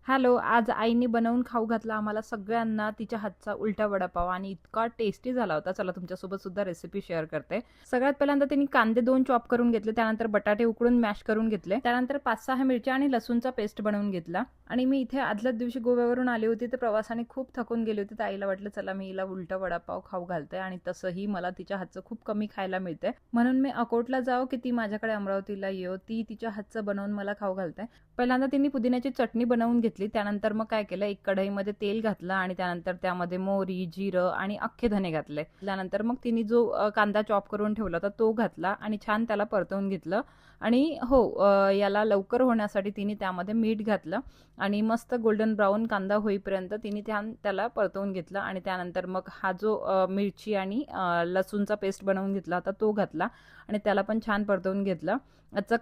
Hello, आज आईने बनवून खाऊ घातला आम्हाला सगळ्यांना तिच्या हातचा उलटा वडापाव आणि इतका टेस्टी झाला होता. चला तुमच्यासोबत सुद्धा रेसिपी शेअर करते. सगळ्यात पहिल्यांदा त्यांनी कांदे 2 चॉप करून घेतले, त्यानंतर बटाटे उकडून मॅश करून घेतले, त्यानंतर 5-6 मिरच्या आणि लसूणचा पेस्ट बनवून घेतला. आणि मी इथे आदल्याच दिवशी गोव्यावरून आली होती, तर प्रवासाने खूप थकून गेली होती. तर आईला वाटलं चला मी हिला उलटा वडापाव खाऊ घालते आणि तसंही मला तिच्या हातचं खूप कमी खायला मिळते, म्हणून मी अकोटला जाओ की ती माझ्याकडे अमरावतीला येऊ, ती तिच्या हातचं बनवून मला खाऊ घालते. पहिल्यांदा तिने पुदिन्याची चटणी बनवून घेतली. त्यानंतर मग काय केलं, एक कढईमध्ये तेल घातलं आणि त्यानंतर त्यामध्ये मोहरी, जिरं आणि अख्खे धने घातले. त्यानंतर मग तिने जो कांदा चॉप करून ठेवला होता तो घातला आणि छान त्याला परतवून घेतलं. आणि हो, याला लवकर होण्यासाठी तिने त्यामध्ये मीठ घातलं आणि मस्त गोल्डन ब्राऊन कांदा होईपर्यंत तिने त्याला परतवून घेतलं. आणि त्यानंतर मग हा जो मिरची आणि लसूणचा पेस्ट बनवून घेतला होता तो घातला आणि त्याला पण छान परतवून घेतलं. याचा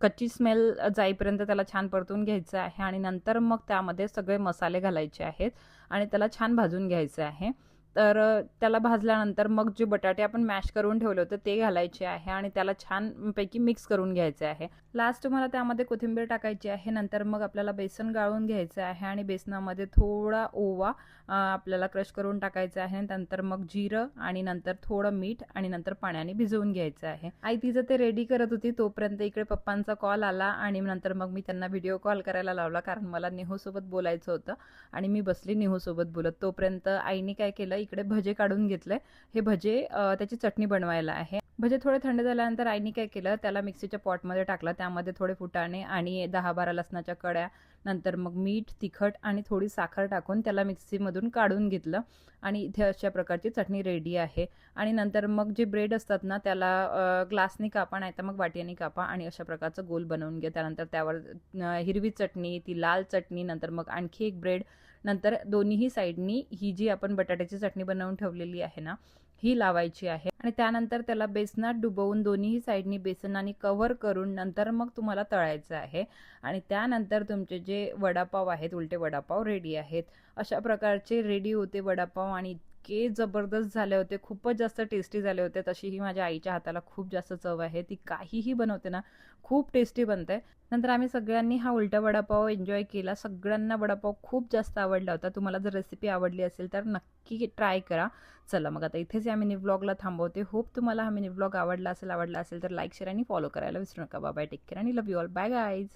कच्ची स्मेल जाईपर्यंत त्याला छान परतून घ्यायचं आहे आणि नंतर मग त्यामध्ये सगळे मसाले घालायचे आहेत आणि त्याला छान भाजून घ्यायचं आहे. तर त्याला भाजल्यानंतर मग जे बटाटे आपण मॅश करून ठेवले होते ते घालायचे आहे आणि त्याला छानपैकी मिक्स करून घ्यायचे आहे. लास्ट मला त्यामध्ये कोथिंबीर टाकायची आहे. नंतर मग आपल्याला बेसन गाळून घ्यायचं आहे आणि बेसनामध्ये थोडा ओवा आपल्याला क्रश करून टाकायचं आहे. नंतर मग जिरं आणि नंतर थोडं मीठ आणि नंतर पाण्याने भिजवून घ्यायचं आहे. आई तिचं ते रेडी करत होती, तोपर्यंत इकडे पप्पांचा कॉल आला आणि नंतर मग मी त्यांना व्हिडिओ कॉल करायला लावला, कारण मला नेहूसोबत बोलायचं होतं आणि मी बसली नेहूसोबत बोलत. तोपर्यंत आईने काय केलं, इकडे भजे काढून घेतले. हे भजे त्याची चटणी बनवायला आहे. भजे थोडे थंड झाल्यानंतर आईने काय केलं, त्याला मिक्सीच्या पॉटमध्ये टाकलं. त्यामध्ये थोडे फुटाणे आणि 10-12 लसणाच्या कड्या, नंतर मग मीठ, तिखट आणि थोडी साखर टाकून त्याला मिक्सीमधून काढून घेतलं आणि इथे अशा प्रकारची चटणी रेडी आहे. आणि नंतर मग जे ब्रेड असतात ना, त्याला ग्लासनी कापा नाही तर मग वाटीने कापा आणि अशा प्रकारचं गोल बनवून घ्या. त्यानंतर त्यावर हिरवी चटणी, ती लाल चटणी, नंतर मग आणखी एक ब्रेड, नंतर दोन्हीही साईडनी ही जी आपण बटाट्याची चटणी बनवून ठेवलेली आहे ना, ही लावायची आहे. आणि त्यानंतर त्याला बेसनात डुबवून दोन्ही साईडनी बेसनाने कव्हर करून नंतर मग तुम्हाला तळायचं आहे. आणि त्यानंतर तुमचे जे वडापाव आहेत, उलटे वडापाव रेडी आहेत. अशा प्रकारचे रेडी होते वडापाव आणि इतके जबरदस्त झाले होते, खूपच जास्त टेस्टी झाले होते. तशीही माझ्या आईच्या हाताला खूप जास्त चव आहे, ती काहीही बनवते ना खूप टेस्टी बनते. नंतर आम्ही सगळ्यांनी हा उलटा वडापाव एन्जॉय केला. सगळ्यांना वडापाव खूप जास्त आवडला होता. तुम्हाला जर रेसिपी आवडली असेल तर नक्की ट्राय करा. चला मग आता इथेच या मिनी व्लॉगला थांबवते. होप तुम्हाला हा मिनी व्लॉग आवडला असेल तर लाईक, शेअर आणि फॉलो करायला विसरू नका. बाय बाय, टेक केअर आणि love you all. Bye guys.